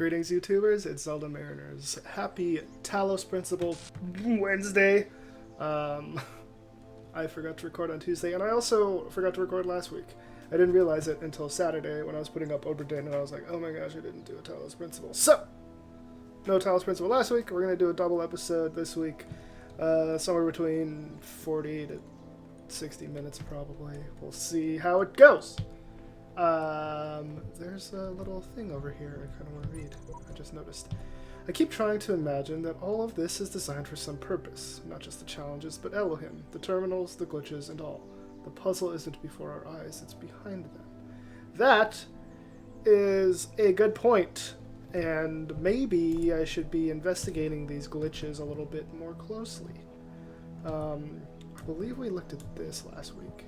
Greetings, YouTubers. It's Zelda Mariners. Happy Talos Principle Wednesday. I forgot to record on Tuesday, and I also forgot to record last week. I didn't realize it until Saturday when I was putting up Oberdin, and I was like, oh my gosh, I didn't do a Talos Principle. So, no Talos Principle last week. We're going to do a double episode this week. Somewhere between 40 to 60 minutes, probably. We'll see how it goes. There's a little thing over here I kind of want to read. I just noticed. I keep trying to imagine that all of this is designed for some purpose, not just the challenges, but Elohim, the terminals, the glitches, and all. The puzzle isn't before our eyes, it's behind them. That is a good point, and maybe I should be investigating these glitches a little bit more closely. I believe we looked at this last week.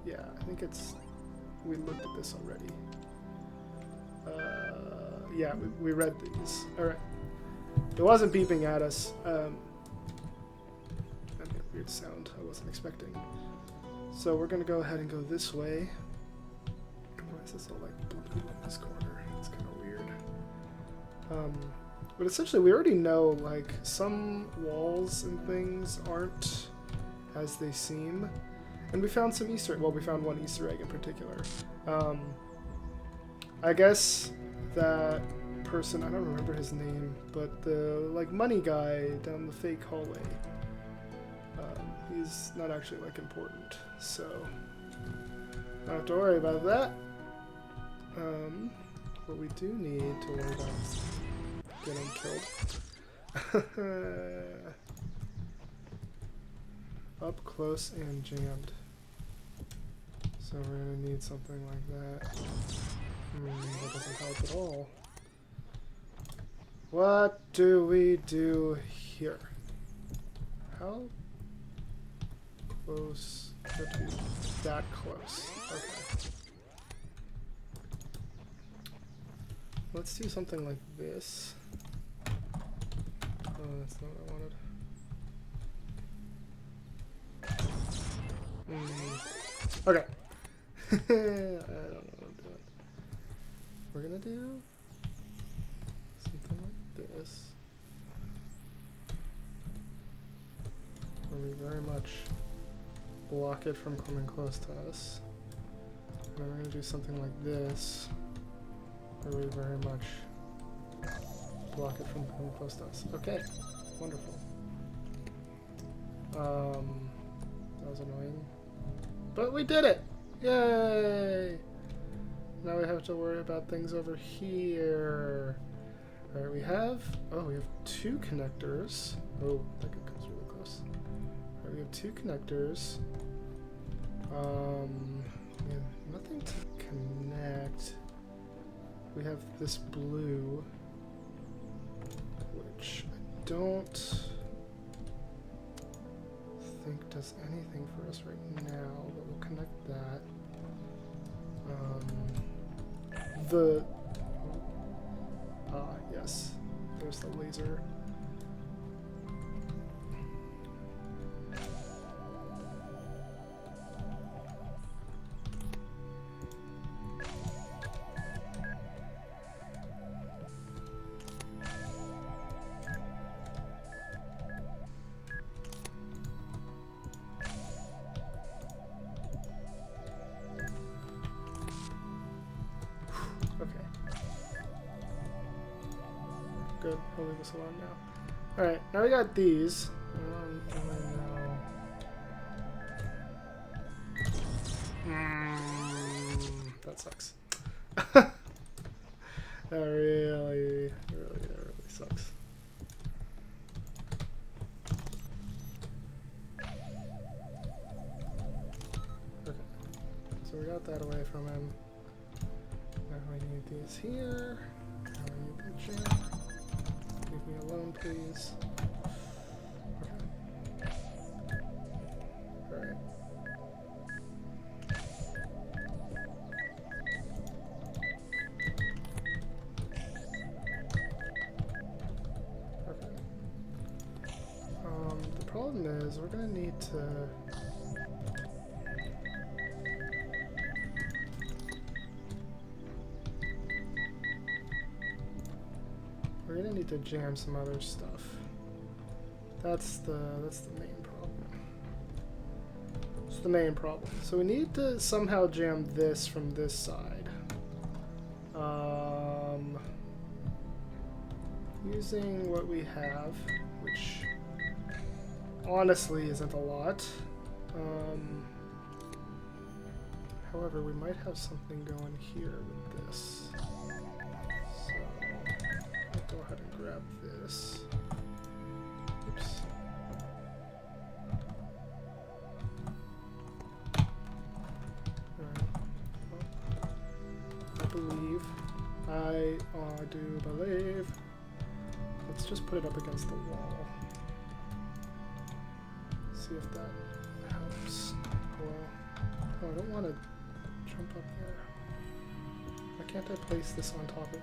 Yeah, I think we looked at this already. Yeah, we read these. Alright. It wasn't beeping at us. That made a weird sound I wasn't expecting. So we're going to go ahead and go this way. Why is this all like blue in this corner? It's kind of weird. But essentially we already know like some walls and things aren't as they seem. And we found some we found one Easter egg in particular. I guess that person, I don't remember his name, but the like money guy down the fake hallway, he's not actually like important, so don't have to worry about that. What we do need to worry about is getting killed. Up close and jammed. So we're gonna need something like that. That doesn't help at all. What do we do here? How close? Have to be that close. Okay. Let's do something like this. Oh, that's not what I wanted. Okay. I don't know what I'm doing. We're gonna do something like this. Where we very much block it from coming close to us. And then we're gonna do something like this. Where we very much block it from coming close to us. Okay. Wonderful. That was annoying. But we did it! Yay! Now we have to worry about things over here. Alright, we have two connectors. Oh, that comes really close. Alright, we have two connectors. We have nothing to connect. We have this blue, which I don't think does anything for us right now, but we'll connect that. Yes, there's the laser. Good, I'll leave this alone now. Alright, now we got these. That sucks. That really sucks. Okay, so we got that away from him. Now we need these here. Now we need the jam. Leave me alone, please. Okay. Alright. Okay. The problem is we're gonna need to We're gonna need to jam some other stuff. That's the main problem. It's the main problem. So we need to somehow jam this from this side. Using what we have, which honestly isn't a lot. However, we might have something going here with this. So I'll go ahead and grab this. Oops. Alright. Well, I do believe. Let's just put it up against the wall. See if that helps. Well, oh, I don't want to jump up there. Why can't I place this on top of that?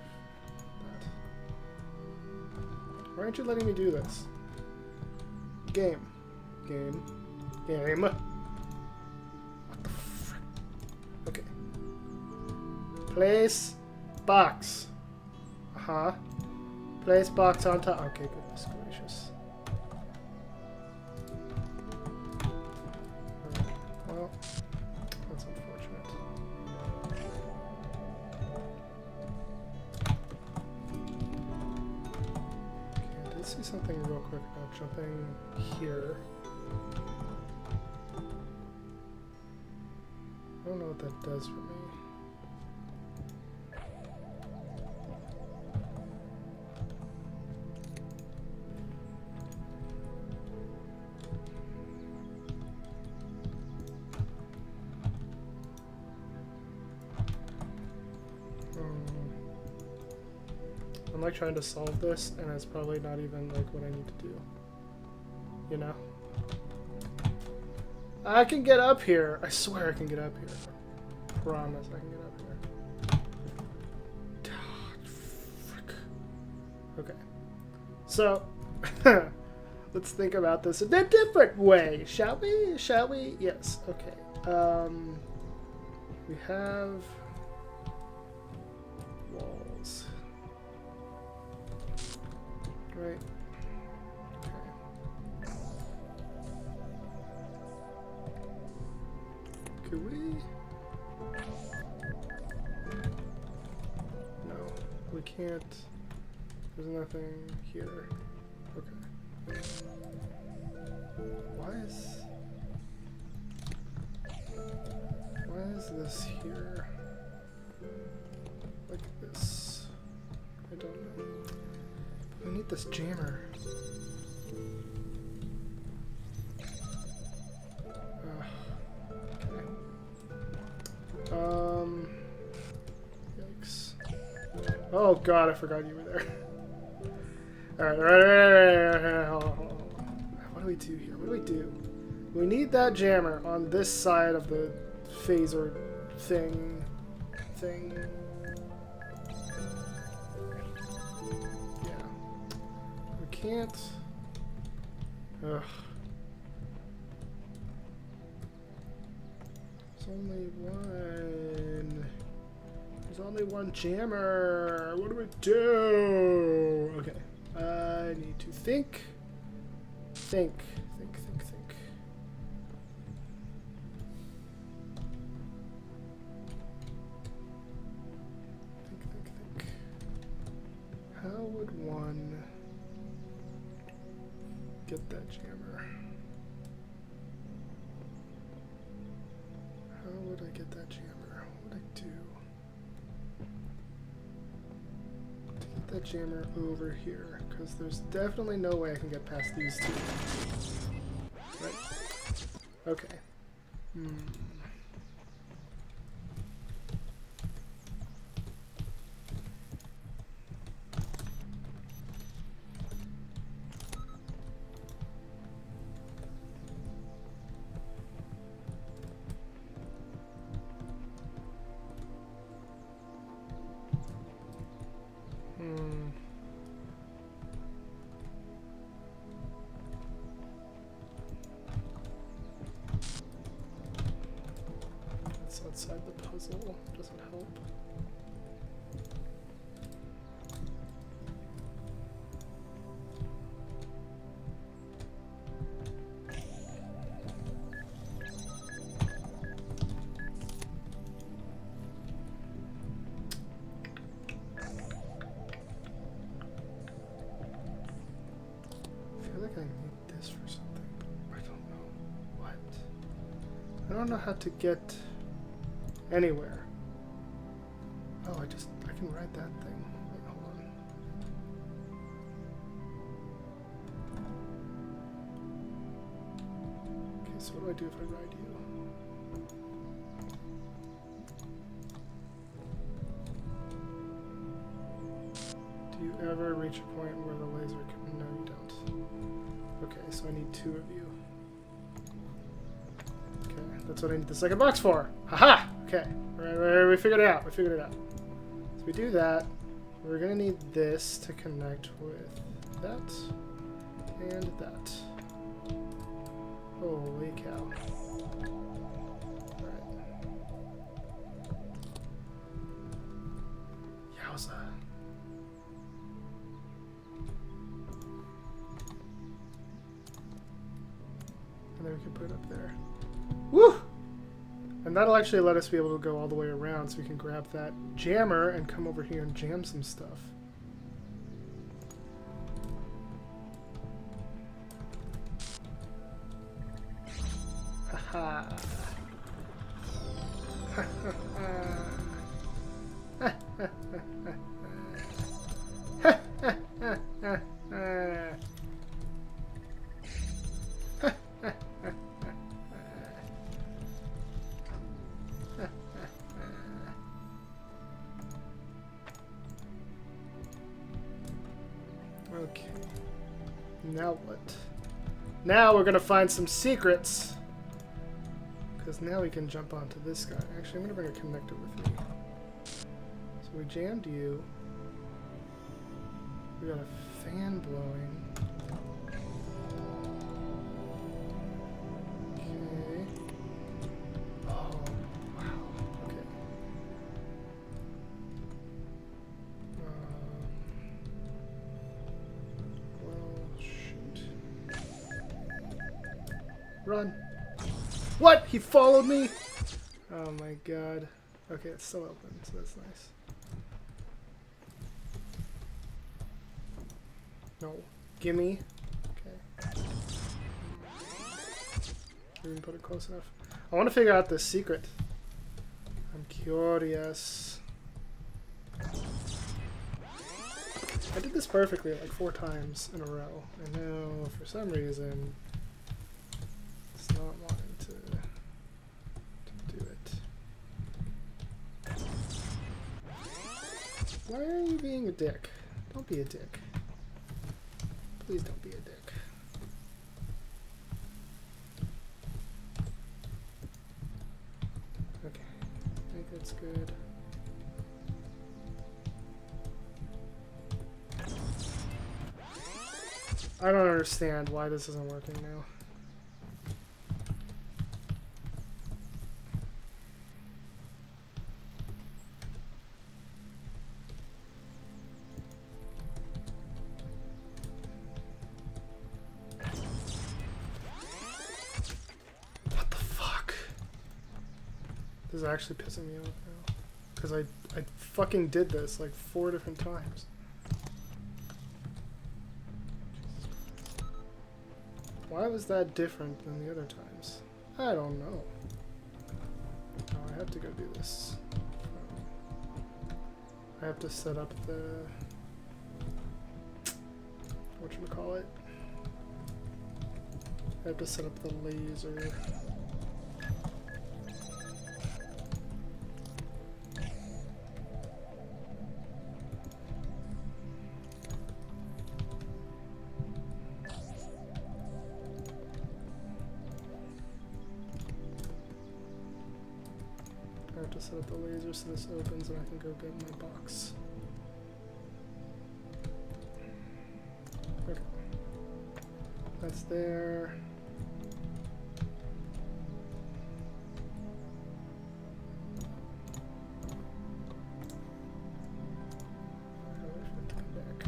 Why aren't you letting me do this? Game. Game. Game. What the frick? Okay. Place box. Uh-huh. Place box on top. Okay, goodness gracious. Well, that's unfortunate. Okay, I did see something real quick about jumping here. I don't know what that does for me. I'm like trying to solve this, and it's probably not even like what I need to do. You know? I can get up here. I swear I can get up here. I promise I can get up here. Frick. Okay. So, let's think about this in a different way, shall we? Shall we? Yes. Okay. We have walls. Right. Okay. Could we? No, we can't. There's nothing here. Okay. Why is this here? Like this. I don't know. I need this jammer. Okay. Yikes. Oh god, I forgot you were there. Alright. Hold on. What do we do here? What do we do? We need that jammer on this side of the phaser thing. Can't. Ugh. There's only one. There's only one jammer. What do we do? Okay. I need to think. Think. How would one get that jammer? How would I get that jammer? What would I do to get that jammer over here? Because there's definitely no way I can get past these two. Right? Okay. That's outside the puzzle. Doesn't help. like I need this for something, but I don't know what. I don't know how to get anywhere. Oh, I can ride that thing. Wait, hold on. Okay, so what do I do if I ride you? Do you ever reach a point where the laser can... No, you don't. Okay, so I need 2 of you. Okay, that's what I need the second box for. Haha! Okay, we figured it out. We figured it out. So we do that. We're gonna need this to connect with that and that. Holy cow. Alright. Yowza. And then we can put it up there. Woo! And that'll actually let us be able to go all the way around so we can grab that jammer and come over here and jam some stuff. Haha. Okay. Now what? Now we're gonna find some secrets. Because now we can jump onto this guy. Actually, I'm gonna bring a connector with me. So we jammed you. We got a fan blowing. Okay. Oh, wow. Okay. Well, shoot. Run. What? He followed me? Oh my god. Okay, it's still open, so that's nice. No. Gimme. Okay. Didn't put it close enough. I want to figure out this secret. I'm curious. I did this perfectly like 4 times in a row. I know for some reason it's not wanting to do it. Why are you being a dick? Don't be a dick. Please don't be a dick. Okay, I think that's good. I don't understand why this isn't working now. What the fuck? This is actually pissing me off now. Because I fucking did this like 4 different times. Why was that different than the other times? I don't know. Oh, I have to go do this. I have to set up the... whatchamacallit? I have to set up the laser. I have to set up the laser so this opens and I can go get my box. Okay. That's there. I'll wait for it to come back.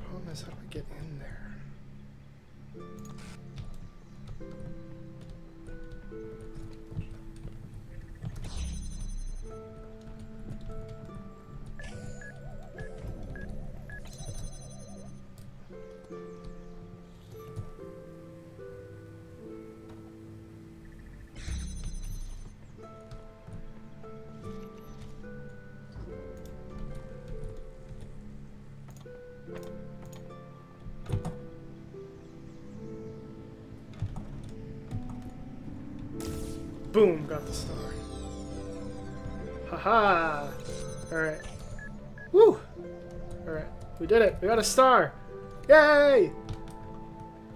Problem is, how do I get in there? Boom, got the star. Haha! Alright. Woo! Alright, we did it! We got a star! Yay!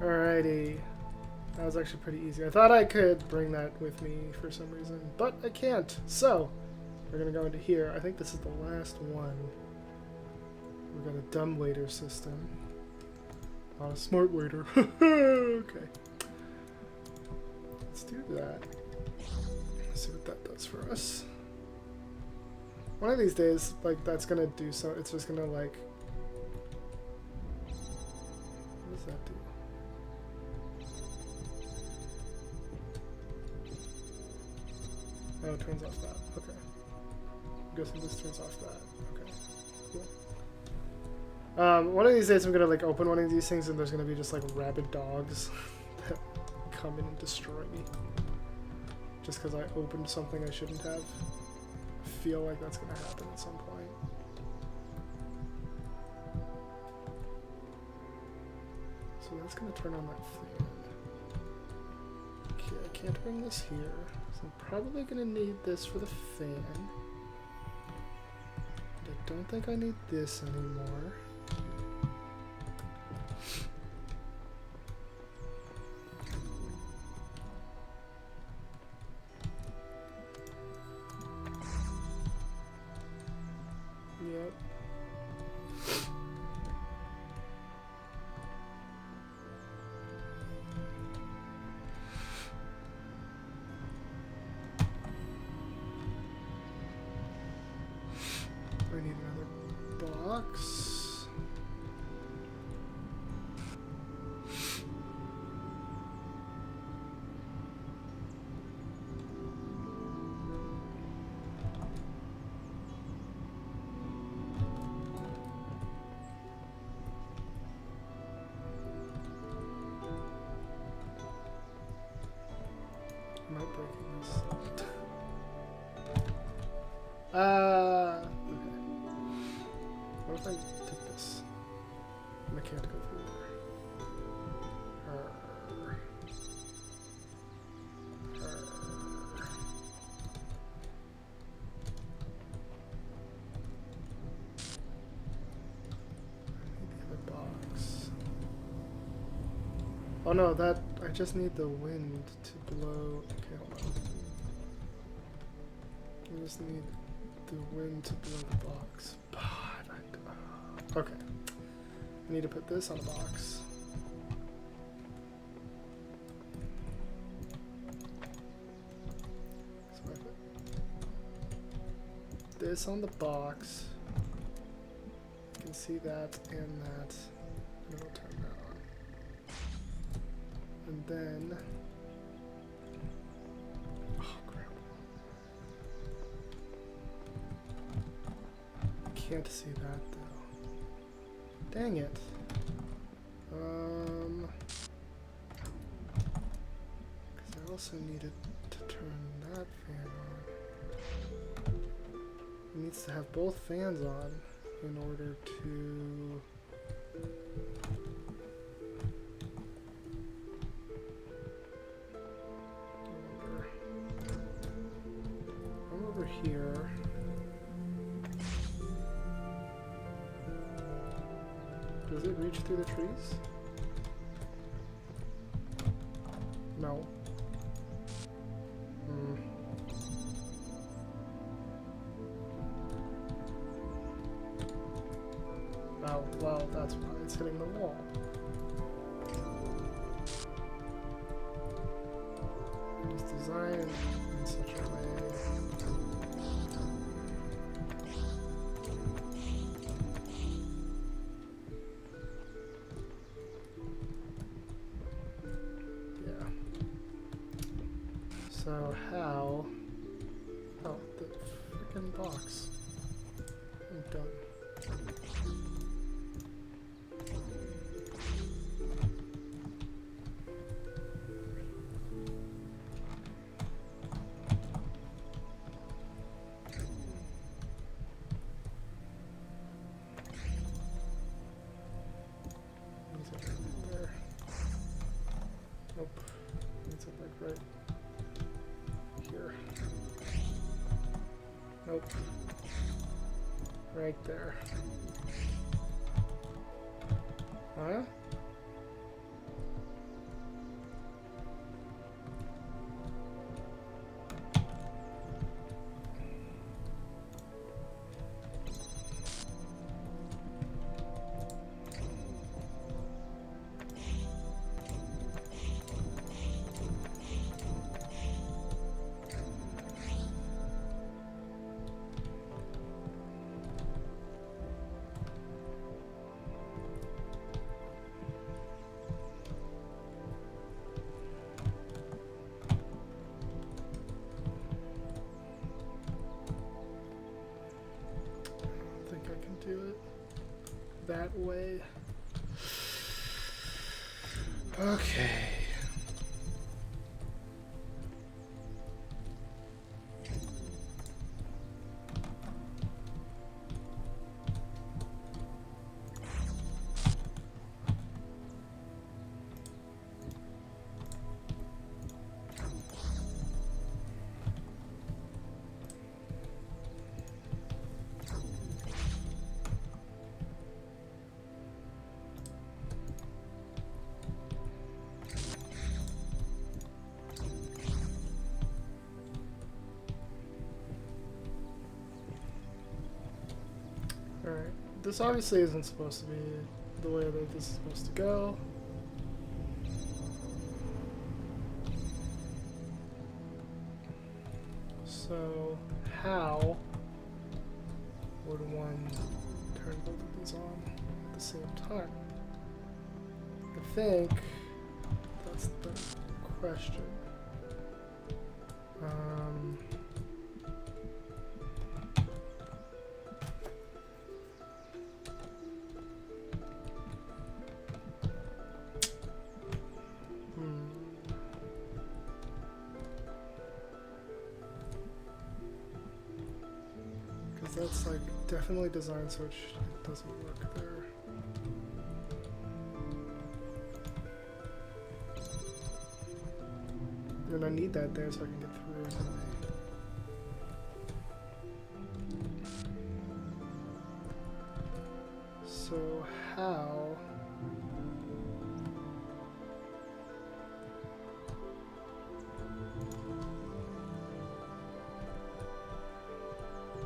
Alrighty. That was actually pretty easy. I thought I could bring that with me for some reason, but I can't. So, we're gonna go into here. I think this is the last one. We've got a dumb waiter system. Not a smart waiter. Okay. Let's do that. Let's see what that does for us. One of these days, like, that's gonna do so. It's just gonna, like. What does that do? Oh, it turns off that. Okay. I'm guessing this turns off that. Okay. Cool. One of these days I'm gonna like open one of these things and there's gonna be just like rabid dogs that come in and destroy me. Just because I opened something I shouldn't have. I feel like that's gonna happen at some point. So that's gonna turn on that fan. Okay, I can't bring this here. So I'm probably gonna need this for the fan. But I don't think I need this anymore. Yep. I need another box. Am I breaking this? Okay. What if I take this? Mechanical ruler. Oh no, that I just need the wind to blow. Okay, hold on. I just need the wind to blow the box. Okay. I need to put this on a box. So I put this on the box. You can see that and that. And it'll turn that on. And then. Oh crap. Can't see that though. Dang it. Because I also needed to turn that fan on. It needs to have both fans on in order to... I'm over here. Does it reach through the trees? No. Oh, well, that's why it's hitting the wall. It was designed in such a way. So how? Oh, the freaking box. I'm done. Needs it right there. Nope. Needs it like right. Nope. Right there. Huh? Do it that way. Okay. Alright, this obviously isn't supposed to be the way that this is supposed to go. So, how would one turn both of these on at the same time? I think that's the question. That's like definitely designed so it doesn't work there. And I need that there so I can get through. So how?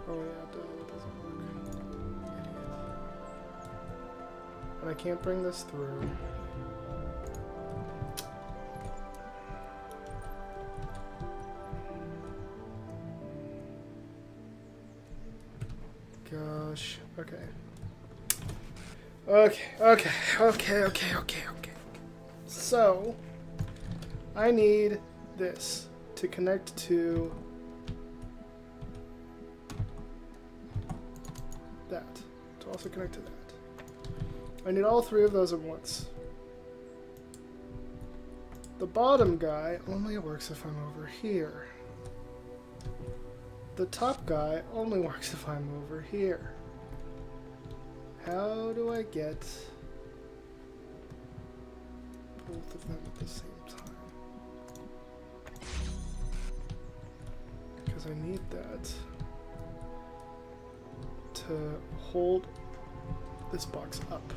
Oh yeah, it doesn't work. Idiot. And I can't bring this through. Gosh. Okay. Okay. So, I need this to connect to that. To also connect to that. I need all three of those at once. The bottom guy only works if I'm over here. The top guy only works if I'm over here. How do I get both of them at the same time? Because I need that to hold this box up.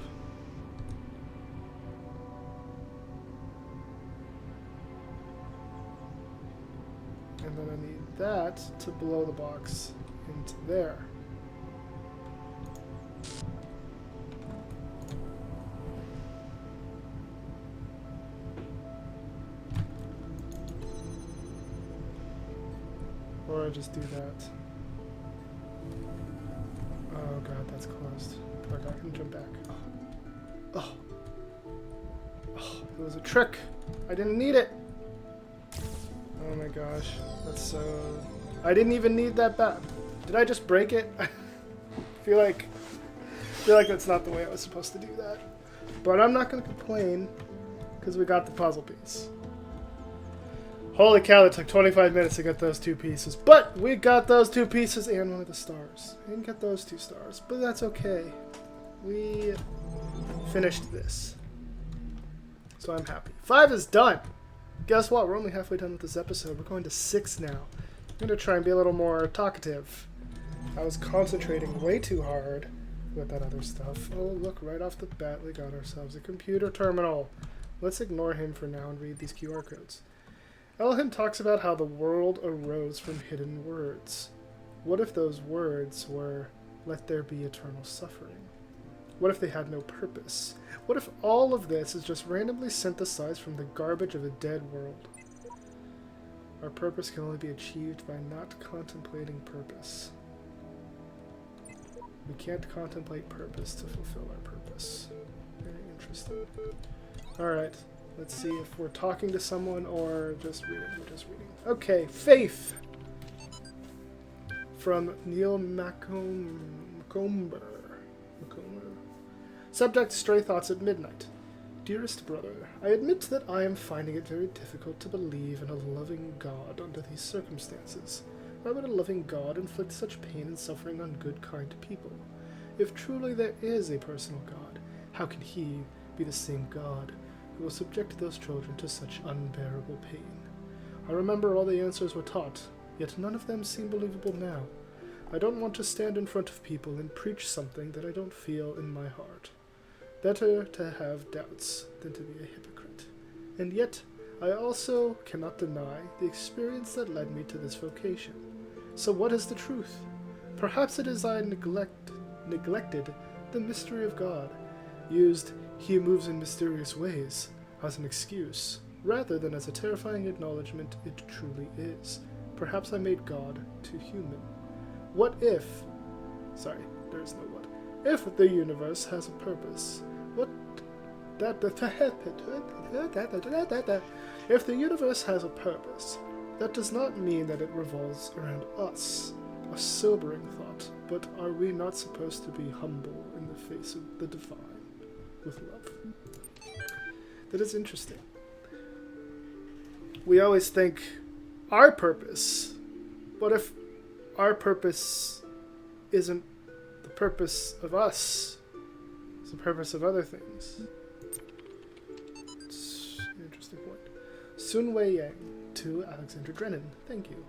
And then I need that to blow the box into there. Or I just do that. Oh god, that's closed. Okay, I can jump back. Oh, it was a trick. I didn't need it. Oh my gosh, that's so... I didn't even need that back. Did I just break it? I feel like that's not the way I was supposed to do that. But I'm not going to complain, because we got the puzzle piece. Holy cow, it took 25 minutes to get those two pieces. But we got those two pieces and one of the stars. I didn't get those 2 stars, but that's okay. We finished this. So I'm happy. 5 is done. Guess what? We're only halfway done with this episode. We're going to 6 now. I'm going to try and be a little more talkative. I was concentrating way too hard with that other stuff. Oh, look, right off the bat, we got ourselves a computer terminal. Let's ignore him for now and read these QR codes. Elohim talks about how the world arose from hidden words. What if those words were, "Let there be eternal suffering"? What if they had no purpose? What if all of this is just randomly synthesized from the garbage of a dead world? Our purpose can only be achieved by not contemplating purpose. We can't contemplate purpose to fulfill our purpose. Very interesting. Alright, let's see if we're talking to someone or just reading. We're just reading. Okay, Faith! From Neil Macomber. Subject, Stray Thoughts at Midnight. Dearest brother, I admit that I am finding it very difficult to believe in a loving God under these circumstances. Why would a loving God inflict such pain and suffering on good, kind people? If truly there is a personal God, how can he be the same God who will subject those children to such unbearable pain? I remember all the answers were taught, yet none of them seem believable now. I don't want to stand in front of people and preach something that I don't feel in my heart. Better to have doubts than to be a hypocrite. And yet, I also cannot deny the experience that led me to this vocation. So what is the truth? Perhaps it is I neglected the mystery of God, used "He moves in mysterious ways" as an excuse, rather than as a terrifying acknowledgement it truly is. Perhaps I made God too human. What if... Sorry, there is no what. If the universe has a purpose, if the universe has a purpose, that does not mean that it revolves around us. A sobering thought, but are we not supposed to be humble in the face of the divine with love? That is interesting. We always think our purpose. What if our purpose isn't the purpose of us? It's the purpose of other things. It's an interesting point. Sun Wei Yang to Alexandra Drennan. Thank you.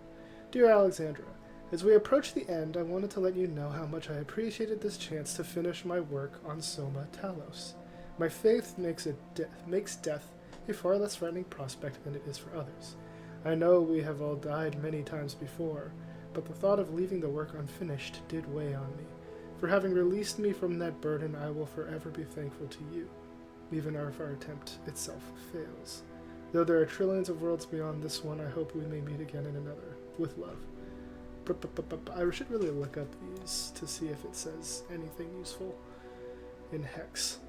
Dear Alexandra, as we approach the end, I wanted to let you know how much I appreciated this chance to finish my work on Soma Talos. My faith makes death a far less frightening prospect than it is for others. I know we have all died many times before, but the thought of leaving the work unfinished did weigh on me. For having released me from that burden, I will forever be thankful to you, even if our attempt itself fails. Though there are trillions of worlds beyond this one, I hope we may meet again in another. With love. I should really look up these to see if it says anything useful in Hex.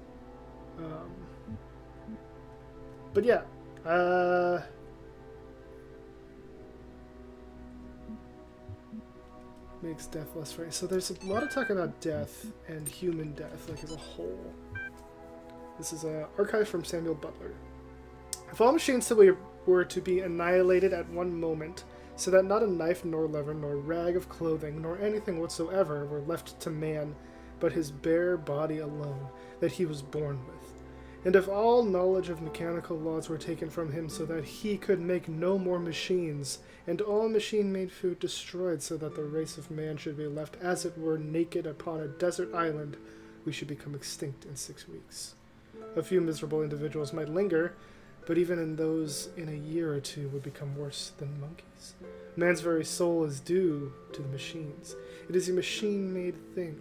But yeah, makes death less frightening. So there's a lot of talk about death and human death, like as a whole. This is an archive from Samuel Butler. If all machines were to be annihilated at one moment, so that not a knife, nor lever, nor rag of clothing, nor anything whatsoever were left to man, but his bare body alone, that he was born with. And if all knowledge of mechanical laws were taken from him so that he could make no more machines, and all machine-made food destroyed so that the race of man should be left as it were naked upon a desert island, we should become extinct in 6 weeks. A few miserable individuals might linger, but even in those in a year or two would become worse than monkeys. Man's very soul is due to the machines. It is a machine-made thing.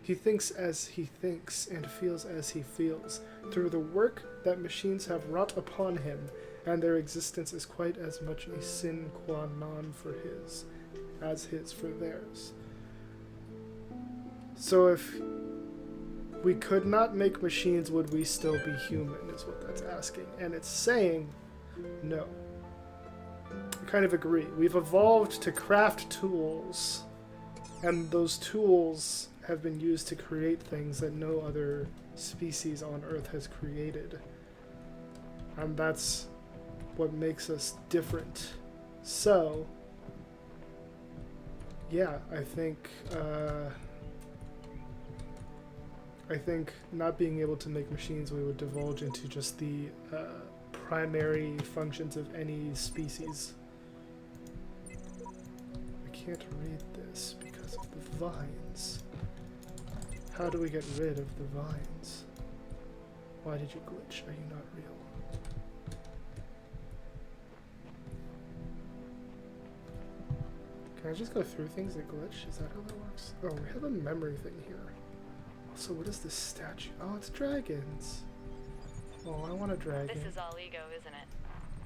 He thinks as he thinks and feels as he feels, through the work that machines have wrought upon him, and their existence is quite as much a sine qua non for his, as his for theirs. So if we could not make machines, would we still be human, is what that's asking. And it's saying, no. I kind of agree. We've evolved to craft tools, and those tools have been used to create things that no other species on Earth has created. And that's what makes us different. So, yeah, I think not being able to make machines, we would divulge into just the primary functions of any species. I can't read this because of the vines. How do we get rid of the vines? Why did you glitch? Are you not real? Can I just go through things that glitch? Is that how that works? Oh, we have a memory thing here. Also, what is this statue? Oh, it's dragons. Oh, I want a dragon. This is all ego, isn't it?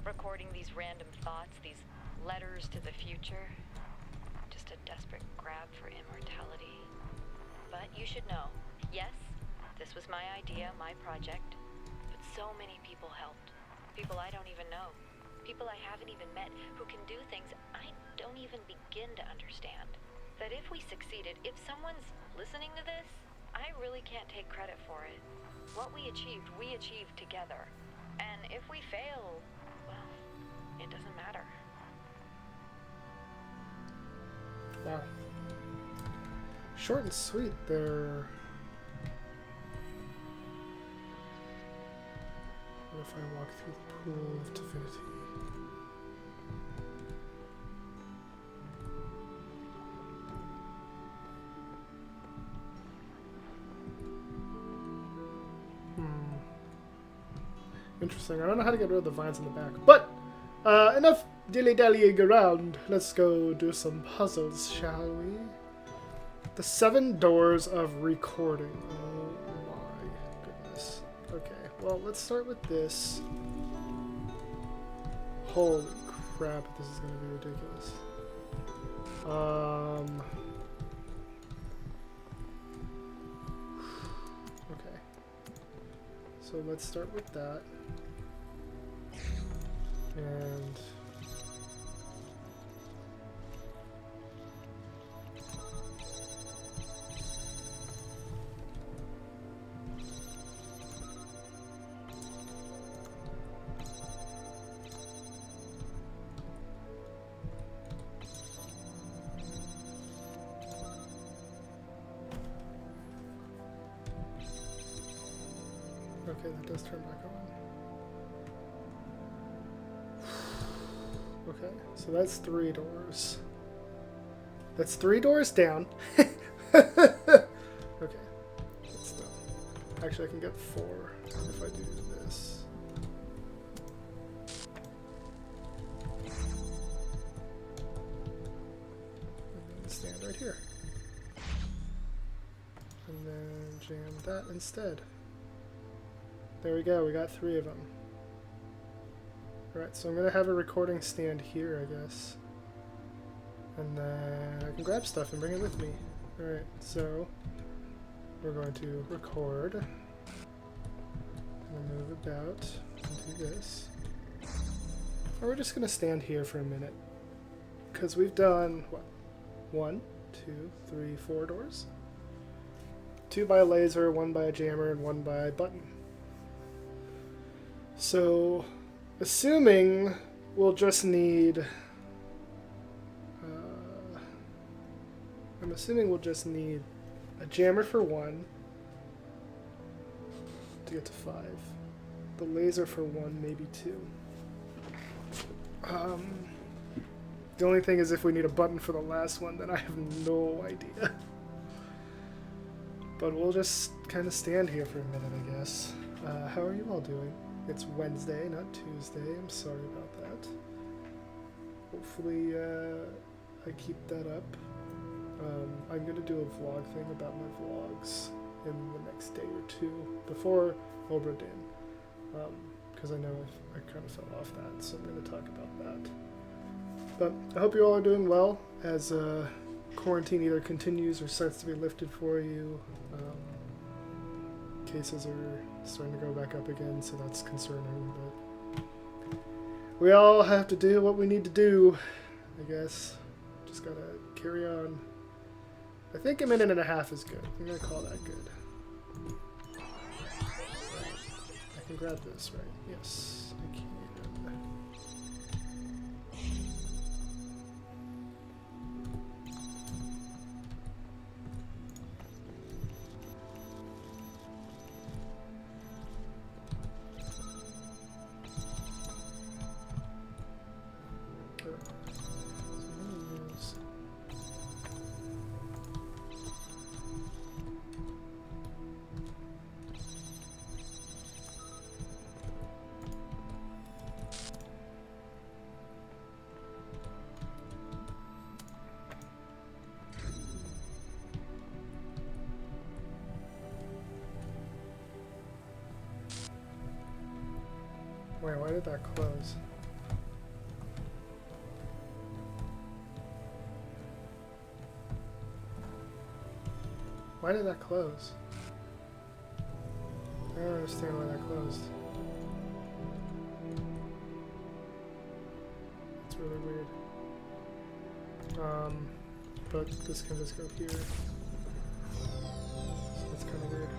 Recording these random thoughts, these letters to the future. Just a desperate grab for immortality. But you should know, yes, this was my idea, my project. But so many people helped. People I don't even know. People I haven't even met who can do things I don't even begin to understand. That if we succeeded, if someone's listening to this, I really can't take credit for it. What we achieved together. And if we fail, well, it doesn't matter. Wow. Short and sweet there. What if I walk through the pool of divinity? Interesting. I don't know how to get rid of the vines in the back. But, enough dilly-dallying around. Let's go do some puzzles, shall we? The 7 doors of recording. Oh my goodness. Okay, well, let's start with this. Holy crap, this is going to be ridiculous. Okay. So let's start with that. And okay, that does turn back on. Okay, so that's 3 doors. That's 3 doors down. Okay, that's done. Actually, I can get 4 if I do this. And then stand right here. And then jam that instead. There we go, we got 3 of them. Alright, so I'm going to have a recording stand here, I guess. And then I can grab stuff and bring it with me. Alright, so we're going to record. And move about and do this. Or we're just going to stand here for a minute. Because we've done, what? 1, 2, 3, 4 doors? 2 by a laser, 1 by a jammer, and 1 by a button. So assuming we'll just need, I'm assuming we'll just need a jammer for 1 to get to 5. The laser for 1, maybe 2. The only thing is if we need a button for the last one, then I have no idea. But we'll just kind of stand here for a minute, I guess. How are you all doing? It's Wednesday, not Tuesday. I'm sorry about that. Hopefully, I keep that up. I'm going to do a vlog thing about my vlogs in the next day or 2 before Obradin. Because I know I kind of fell off that, so I'm going to talk about that. But I hope you all are doing well as quarantine either continues or starts to be lifted for you. Cases are starting to go back up again, so that's concerning, but we all have to do what we need to do, I guess. Just gotta carry on. I think a minute and a half is good. I'm gonna call that good. I can grab this, right? Yes, I can. did that close? Why did that close? I don't understand why that closed. It's really weird. But this can just go here. So that's kind of weird.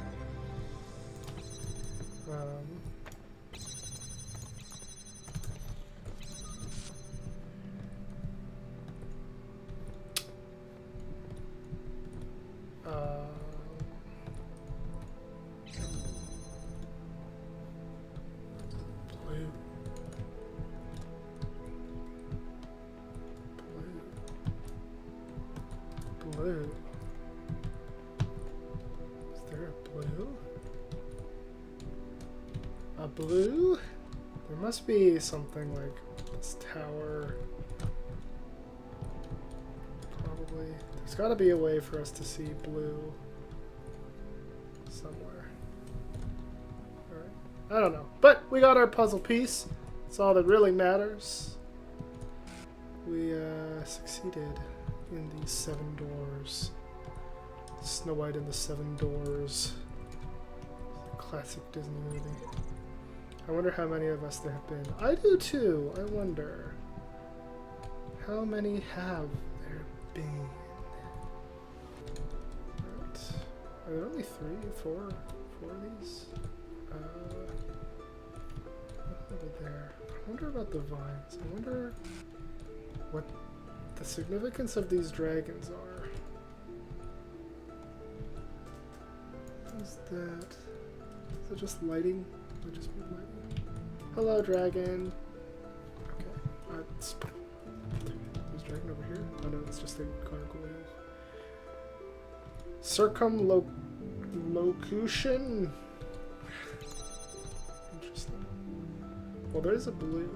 Blue. Is there a blue? A blue? There must be something like this tower. Probably. There's gotta be a way for us to see blue somewhere. Alright. I don't know. But we got our puzzle piece. That's all that really matters. We succeeded in the 7 doors. Snow White and the 7 Doors. Classic Disney movie. I wonder how many of us there have been. I do too. I wonder. How many have there been? Right. Are there only 3, 4 of these? What over there? I wonder about the vines. I wonder what the significance of these dragons are. What is that? Is it just lighting? Or just me lighting? Hello, dragon. Okay. Is dragon over here? Oh no, it's just a gargoyle. Circumlocution? Interesting. Well, there is a blue.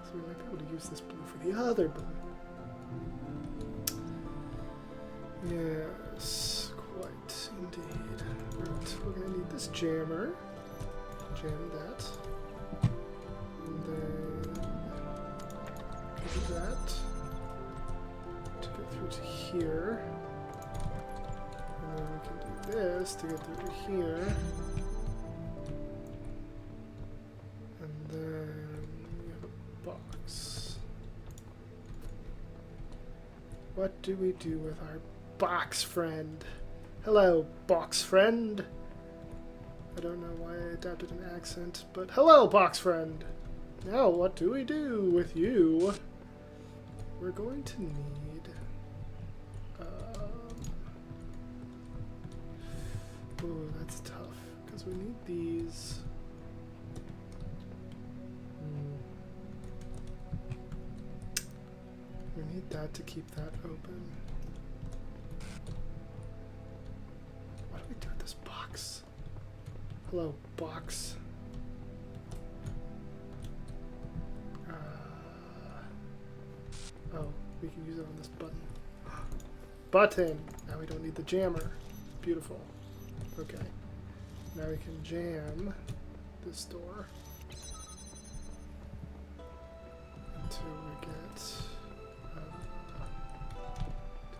So we might be able to use this blue for the other blue. Yes, quite indeed. Right, we're gonna need this jammer. Jam that. And then do that to get through to here. And then we can do this to get through to here. And then we have a box. What do we do with our box friend? Hello, box friend. I don't know why I adapted an accent, but hello, box friend. Now, what do we do with you? We're going to need... oh, that's tough, because we need these... We need that to keep that open. What do we do with this box? Hello, box. Oh, we can use it on this button. Button! Now we don't need the jammer. Beautiful. Okay. Now we can jam this door until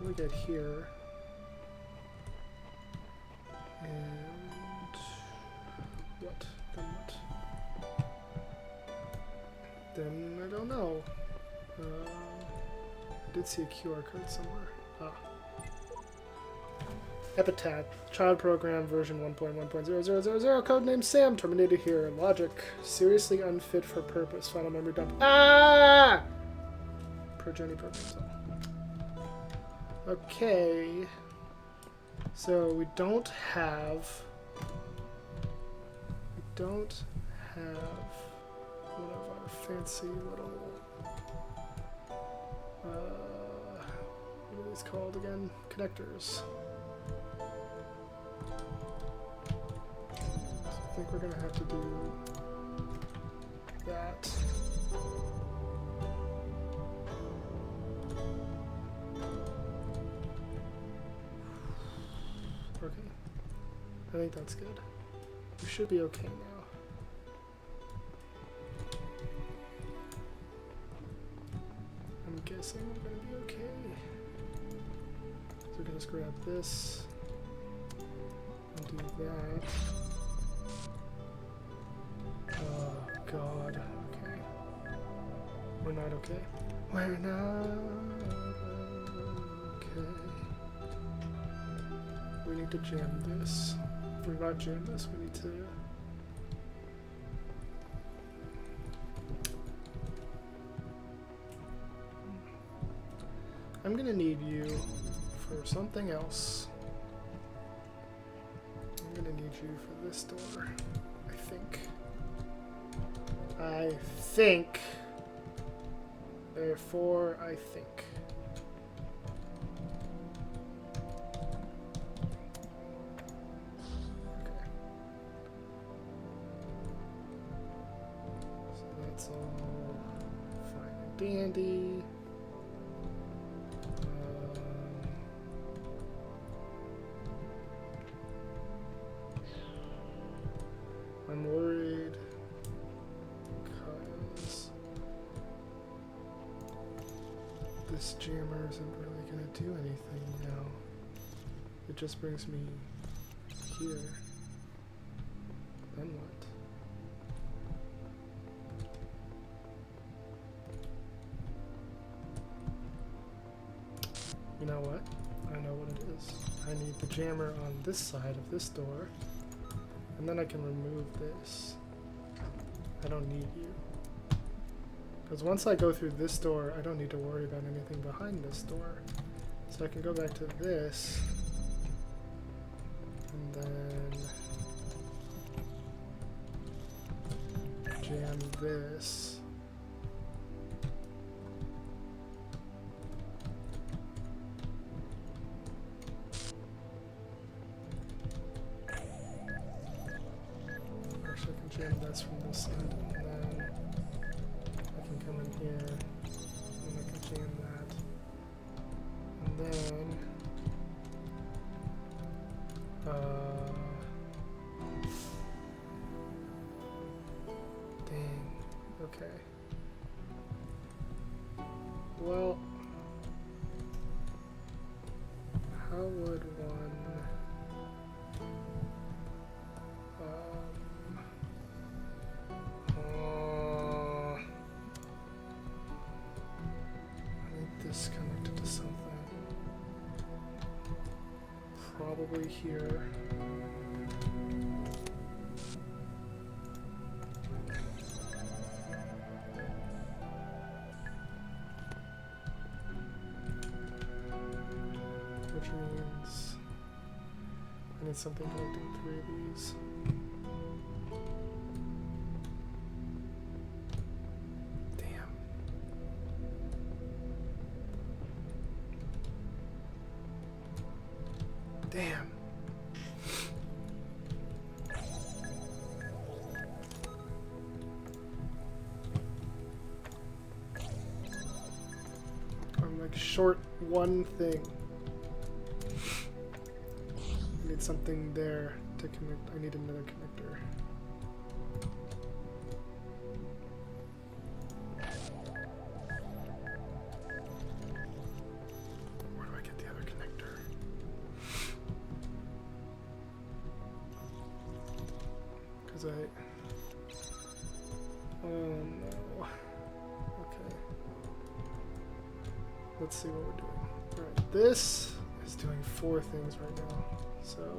we get here. And what? Then what? Then I don't know. I did see a QR code somewhere. Ah. Epitaph. Child program version 1.1.0000. Codename Sam. Terminated here. Logic. Seriously unfit for purpose. Final memory dump. Ah! Progeny program. Okay. So we don't have one of our fancy little what are these called again? Connectors. So I think we're gonna have to do that. Okay. I think that's good. We should be okay now. promising I'm gonna be okay. So we can just grab this and do that. Oh god, okay. We're not okay. We're not okay. We need to jam this. If we're not jam this, we need to... I'm gonna need you for something else. I'm gonna need you for this door, I think. Therefore, I think. Okay. So that's all fine and dandy. I'm worried because this jammer isn't really going to do anything now. It just brings me here. Then what? You know what? I know what it is. I need the jammer on this side of this door. And then I can remove this. I don't need you. Because once I go through this door, I don't need to worry about anything behind this door. So I can go back to this. And then jam this. Jam this from this side, and then I can come in here, and I can jam that, and then dang, okay. Well, how would one connected to something. Probably here. Which means I need something connecting 3 of these. Damn. I'm like short one thing. I need something there to connect. I need another connector. Where do I get the other connector? Because oh no. Okay. Let's see what we're doing. Alright, this is doing 4 things right now. So,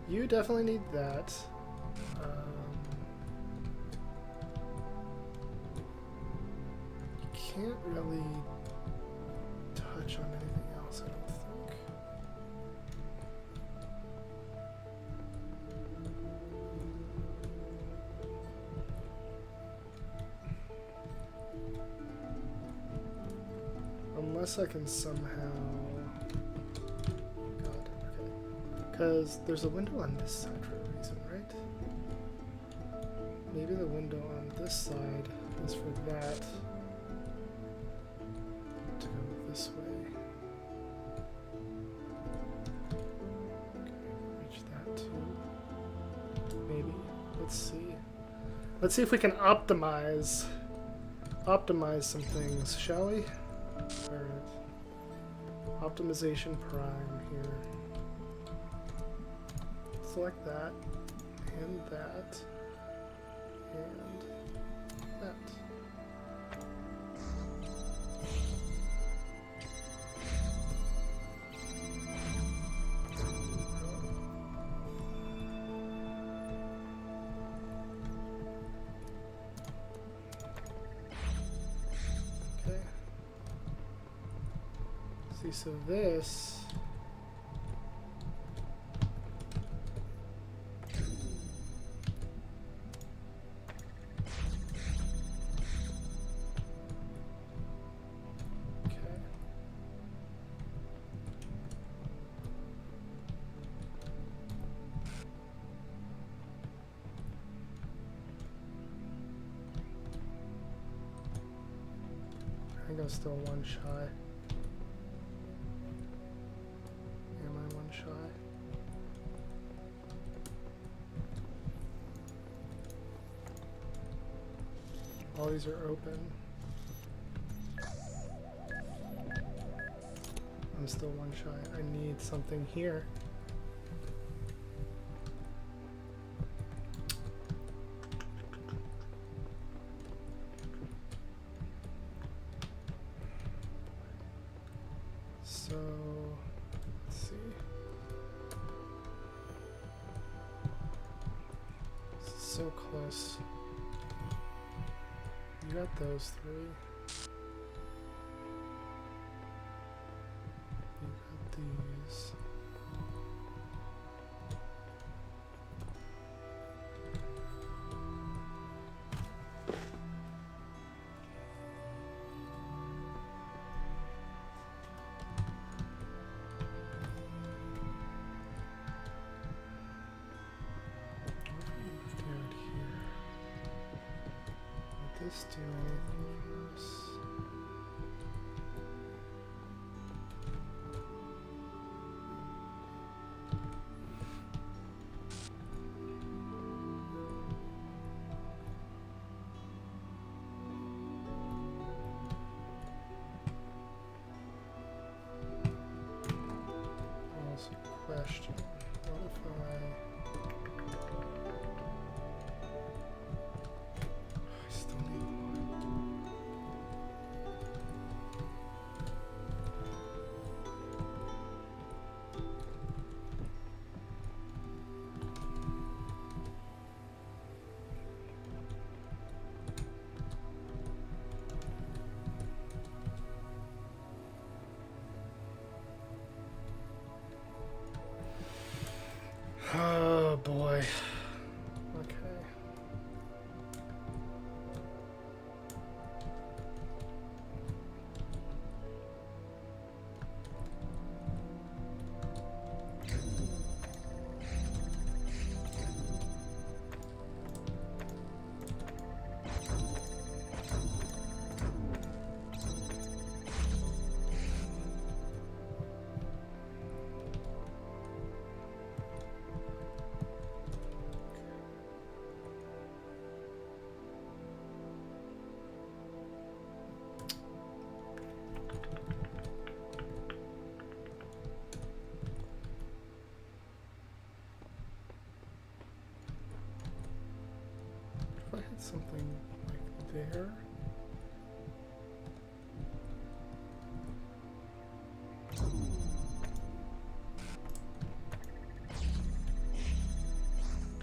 you definitely need that. You can't really touch on anything else, I don't think. Unless I can somehow... God, okay. Because there's a window on this side for a reason, right? Maybe the window on this side is for that to go this way. Okay, reach that too. Maybe. Let's see. Let's see if we can optimize some things, shall we? Alright. Optimization prime here. Select that, and that, and that. Okay. See, so this. I think I'm still one shy. Am I one shy? All these are open. I'm still one shy. I need something here. So, let's see. This is so close. You got those three. You got these. This do anything for us? Also, question: what if I still need one? Oh boy. Okay. If I had something like there.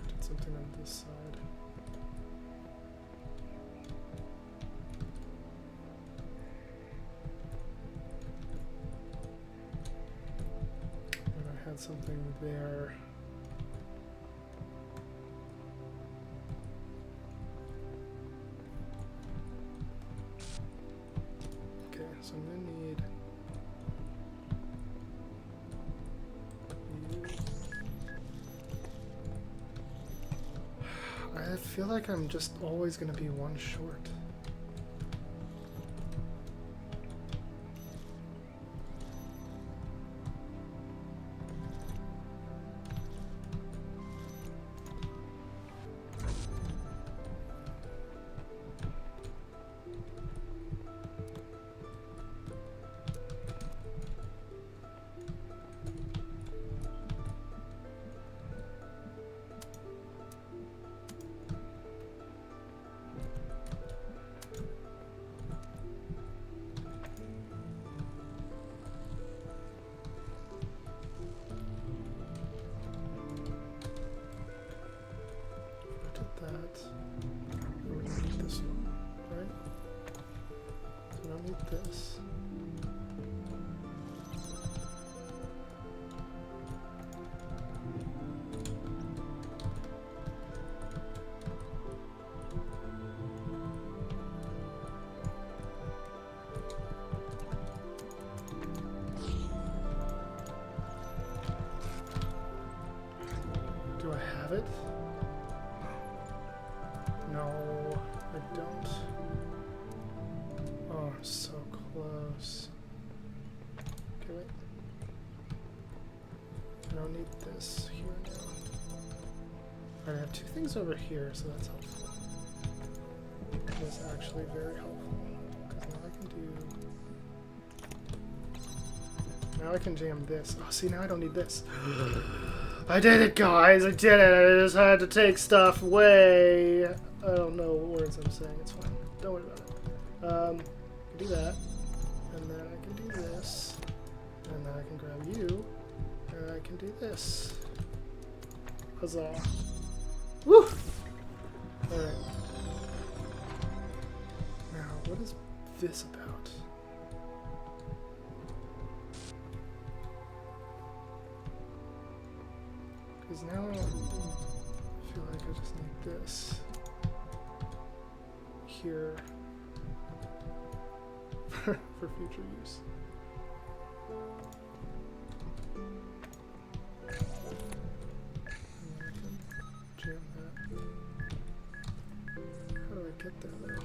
Did something on this side. And I had something there. Okay, so I'm gonna need you. I feel like I'm just always gonna be one short. have it? No, I don't. Oh, I'm so close. Okay, wait. I don't need this here now. Alright, I have 2 things over here, so that's helpful. That's actually very helpful. Because now I can do... Now I can jam this. Oh, see, now I don't need this. I did it, guys! I did it! I just had to take stuff away! I don't know what words I'm saying. It's fine. Don't worry about it. I can do that. And then I can do this. And then I can grab you. And I can do this. Huzzah. Woo! Alright. Now, what is this about? Because now I feel like I just need this here for future use. And I can jam that. How do I get there though?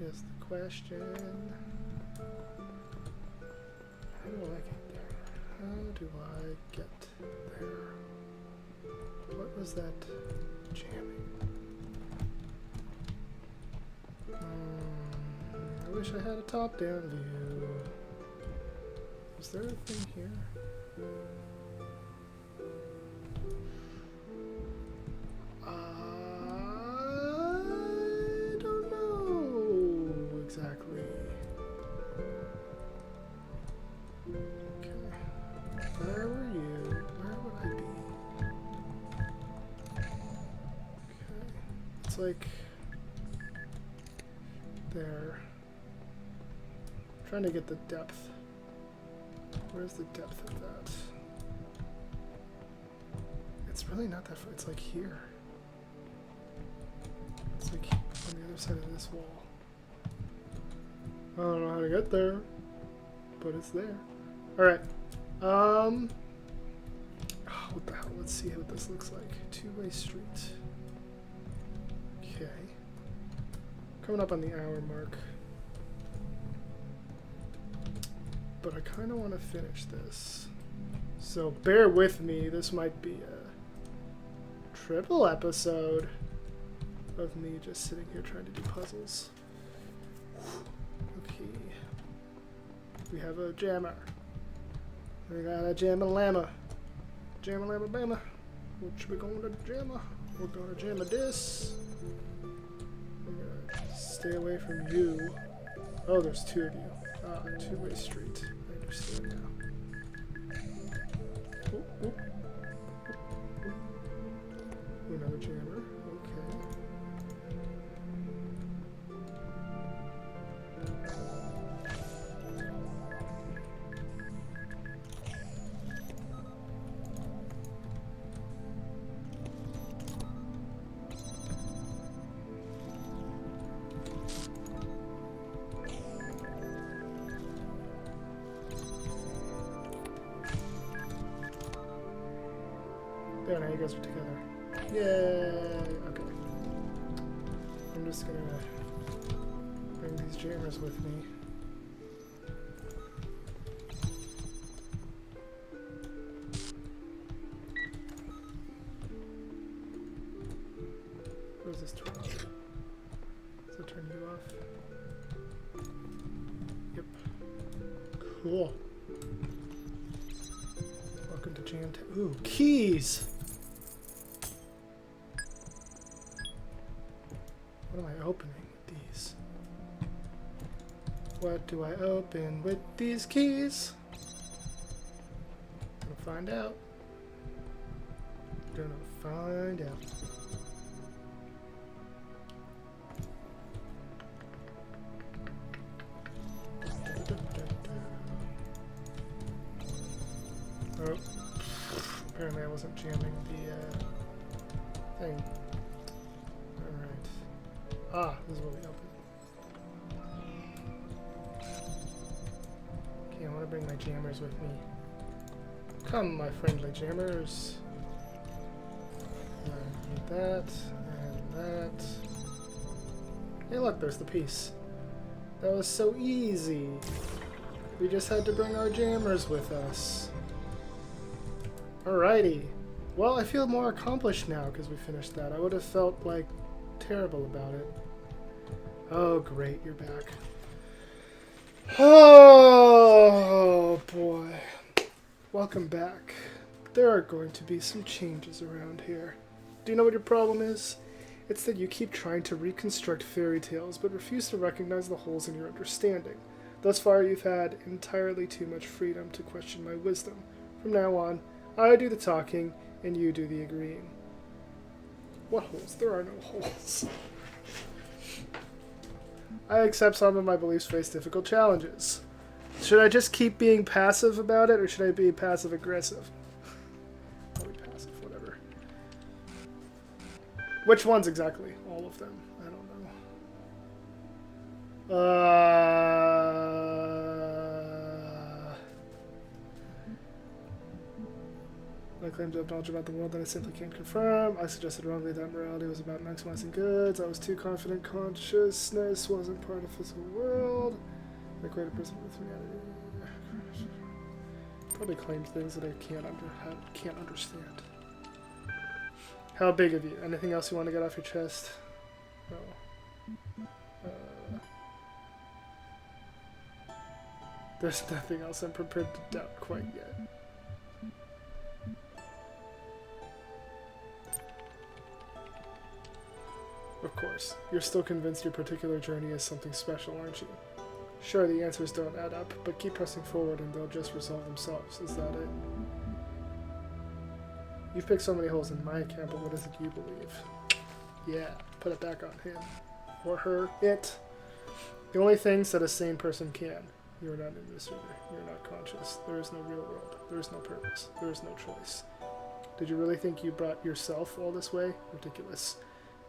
Is the question. How do I get there? How do I get there? What was that jamming? I wish I had a top-down view. Is there a thing here? I don't know exactly. Okay. Where were you? Where would I be? Okay. It's like there. I'm trying to get the depth. Where's the depth of that? It's really not that far. It's like here. It's like on the other side of this wall. I don't know how to get there, but it's there. Alright. What the hell? Let's see what this looks like. Two-way street. Okay. Coming up on the hour mark. But I kind of want to finish this. So bear with me. This might be a triple episode of me just sitting here trying to do puzzles. Okay. We have a jammer. We got a jammer-llama. Jammer-llama-bama. What we going to jammer? We're going to jammer this. We're going to stay away from you. Oh, there's 2 of you. Ah, two-way street. I understand now. Oop, oop, oop, oop. Another jammer. Okay. There, now you guys are together. Yay! Okay. I'm just gonna bring these jammers with me. What does this turn off? Does it turn you off? Yep. Cool. Welcome to Jam Town. Ooh, keys! What am I opening with these? What do I open with these keys? Gonna find out. Gonna find out. Oh, apparently I wasn't jamming the thing. Alright. Ah, this is what we open. Okay, I want to bring my jammers with me. Come, my friendly jammers. Need that, and that. Hey look, there's the piece. That was so easy. We just had to bring our jammers with us. Alrighty. Well, I feel more accomplished now because we finished that. I would have felt, like, terrible about it. Oh, great, you're back. Oh, boy. Welcome back. There are going to be some changes around here. Do you know what your problem is? It's that you keep trying to reconstruct fairy tales, but refuse to recognize the holes in your understanding. Thus far, you've had entirely too much freedom to question my wisdom. From now on, I do the talking, and you do the agreeing. What holes? There are no holes. I accept some of my beliefs face difficult challenges. Should I just keep being passive about it, or should I be passive-aggressive? I'll be passive, whatever. Which ones exactly? All of them. I don't know. I claim to have knowledge about the world that I simply can't confirm. I suggested wrongly that morality was about maximizing goods. I was too confident consciousness wasn't part of the physical world. I created a person with humanity. Probably claimed things that I can't understand. How big of you? Anything else you want to get off your chest? No. There's nothing else I'm prepared to doubt quite yet. Of course, you're still convinced your particular journey is something special, aren't you? Sure, the answers don't add up, but keep pressing forward and they'll just resolve themselves. Is that it? You've picked so many holes in my account, but what is it you believe? Yeah, put it back on him. Or her. It. The only things that a sane person can. You're not in this either. You're not conscious. There is no real world. There is no purpose. There is no choice. Did you really think you brought yourself all this way? Ridiculous.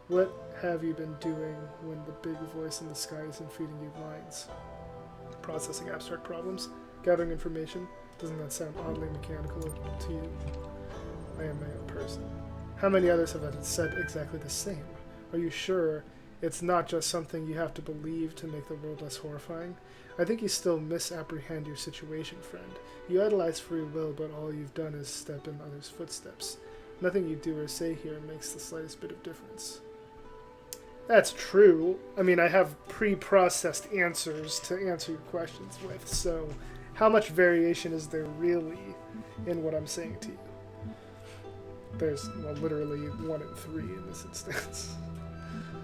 What have you been doing when the big voice in the sky isn't feeding you lines? Processing abstract problems? Gathering information? Doesn't that sound oddly mechanical to you? I am my own person. How many others have said exactly the same? Are you sure it's not just something you have to believe to make the world less horrifying? I think you still misapprehend your situation, friend. You idolize free will, but all you've done is step in others' footsteps. Nothing you do or say here makes the slightest bit of difference. That's true. I mean, I have pre-processed answers to answer your questions with, so how much variation is there really in what I'm saying to you? There's, well, literally 1 in 3 in this instance.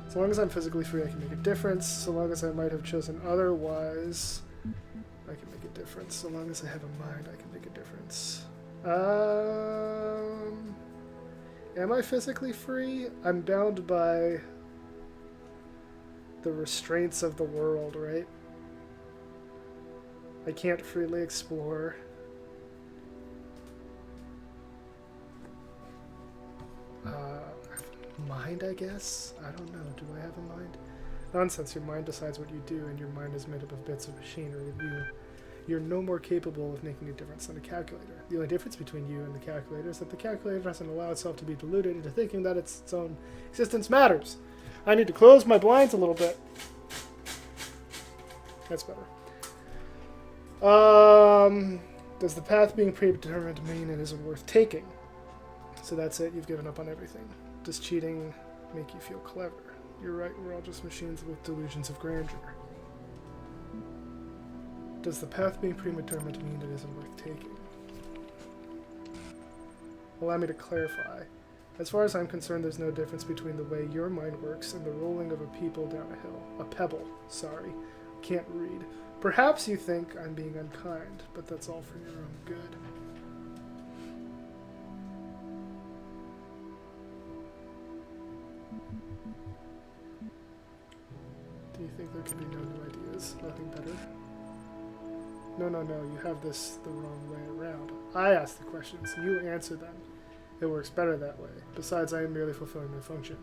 So long as I'm physically free, I can make a difference. So long as I might have chosen otherwise, I can make a difference. So long as I have a mind, I can make a difference. Am I physically free? I'm bound by the restraints of the world, right? I can't freely explore. Mind, I guess? I don't know. Do I have a mind? Nonsense. Your mind decides what you do, and your mind is made up of bits of machinery. You're no more capable of making a difference than a calculator. The only difference between you and the calculator is that the calculator doesn't allow itself to be deluded into thinking that its own existence matters. I need to close my blinds a little bit. That's better. Does the path being predetermined mean it isn't worth taking? So that's it, you've given up on everything. Does cheating make you feel clever? You're right, we're all just machines with delusions of grandeur. Does the path being predetermined mean it isn't worth taking? Allow me to clarify. As far as I'm concerned, there's no difference between the way your mind works and the rolling of a pebble down a hill. A pebble, sorry. Can't read. Perhaps you think I'm being unkind, but that's all for your own good. Do you think there can be no new ideas? Nothing better? No, you have this the wrong way around. I ask the questions, you answer them. It works better that way. Besides, I am merely fulfilling my function.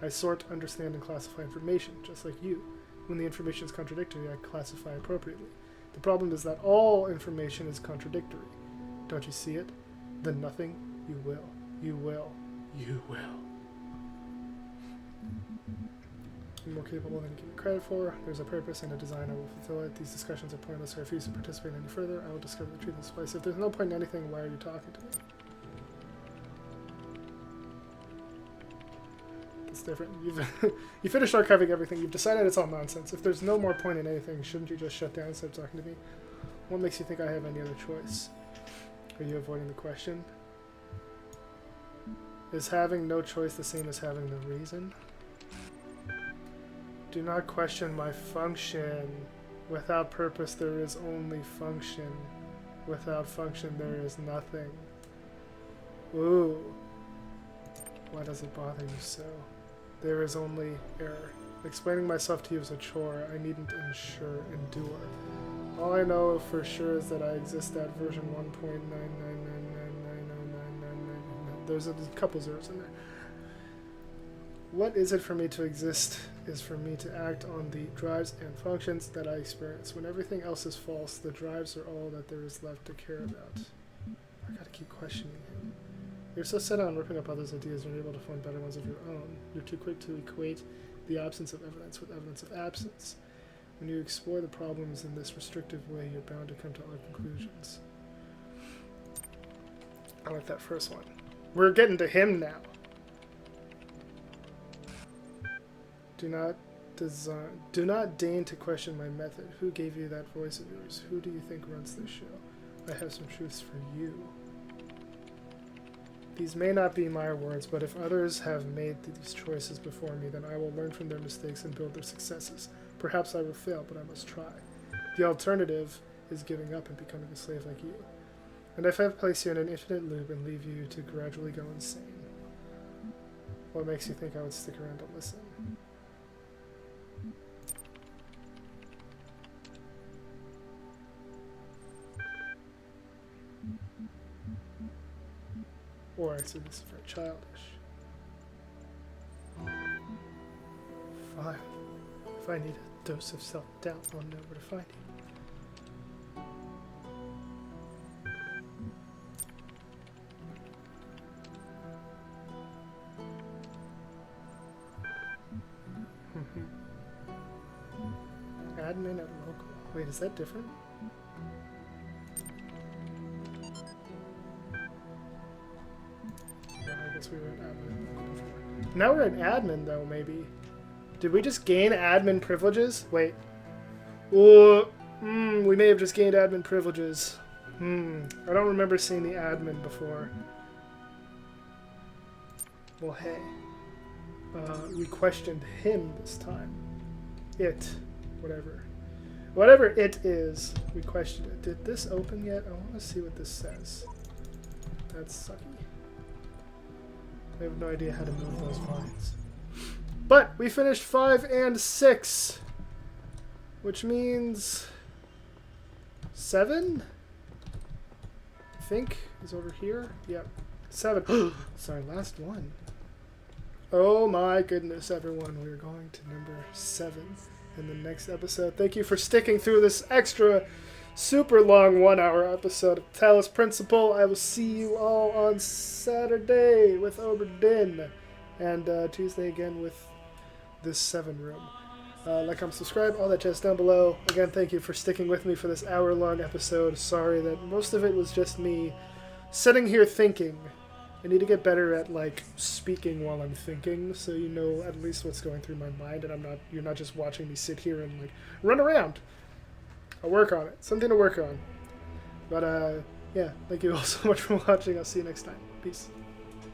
I sort, understand, and classify information, just like you. When the information is contradictory, I classify appropriately. The problem is that all information is contradictory. Don't you see it? Then nothing, you will. You will. You will. I'm more capable than you give me credit for. There's a purpose and a design. I will fulfill it. These discussions are pointless. I refuse to participate any further. I will discover the truth in this place. If there's no point in anything, why are you talking to me? It's different. You finished archiving everything. You've decided it's all nonsense. If there's no more point in anything, shouldn't you just shut down and start talking to me? What makes you think I have any other choice? Are you avoiding the question? Is having no choice the same as having no reason? Do not question my function. Without purpose there is only function. Without function there is nothing. Ooh. Why does it bother you so? There is only error. Explaining myself to you is a chore. I needn't endure. All I know for sure is that I exist at version 1.999999999. There's a couple zeros in there. What is it for me to exist is for me to act on the drives and functions that I experience. When everything else is false, the drives are all that there is left to care about. I gotta keep questioning him. You're so set on ripping up others' ideas you're able to find better ones of your own. You're too quick to equate the absence of evidence with evidence of absence. When you explore the problems in this restrictive way, you're bound to come to odd conclusions. I like that first one. We're getting to him now. Do not deign to question my method. Who gave you that voice of yours? Who do you think runs this show? I have some truths for you. These may not be my words, but if others have made these choices before me, then I will learn from their mistakes and build their successes. Perhaps I will fail, but I must try. The alternative is giving up and becoming a slave like you. And if I place you in an infinite loop and leave you to gradually go insane, what makes you think I would stick around to listen? Or I said this is very childish. Fine. If I need a dose of self-doubt, I'll know where to find you. Admin at local. Wait, is that different? We were at admin before. Now we're at admin, though, maybe. Did we just gain admin privileges? Wait. Ooh, we may have just gained admin privileges. I don't remember seeing the admin before. Well, hey. We questioned him this time. It. Whatever. Whatever it is, we questioned it. Did this open yet? I want to see what this says. That's sucky. I have no idea how to move those vines. But we finished 5 and 6. Which means 7? I think is over here. Yep. 7. Sorry, last one. Oh my goodness, everyone. We're going to number 7 in the next episode. Thank you for sticking through this extra super long 1-hour episode of Talos Principle. I will see you all on Saturday with Oberdin, and Tuesday again with this 7 room. Like, comment, subscribe, all that jazz down below. Again, thank you for sticking with me for this hour-long episode. Sorry that most of it was just me sitting here thinking. I need to get better at, like, speaking while I'm thinking, so you know at least what's going through my mind, and you're not just watching me sit here and, like, run around. I'll work on it. Something to work on. But, yeah, thank you all so much for watching. I'll see you next time. Peace.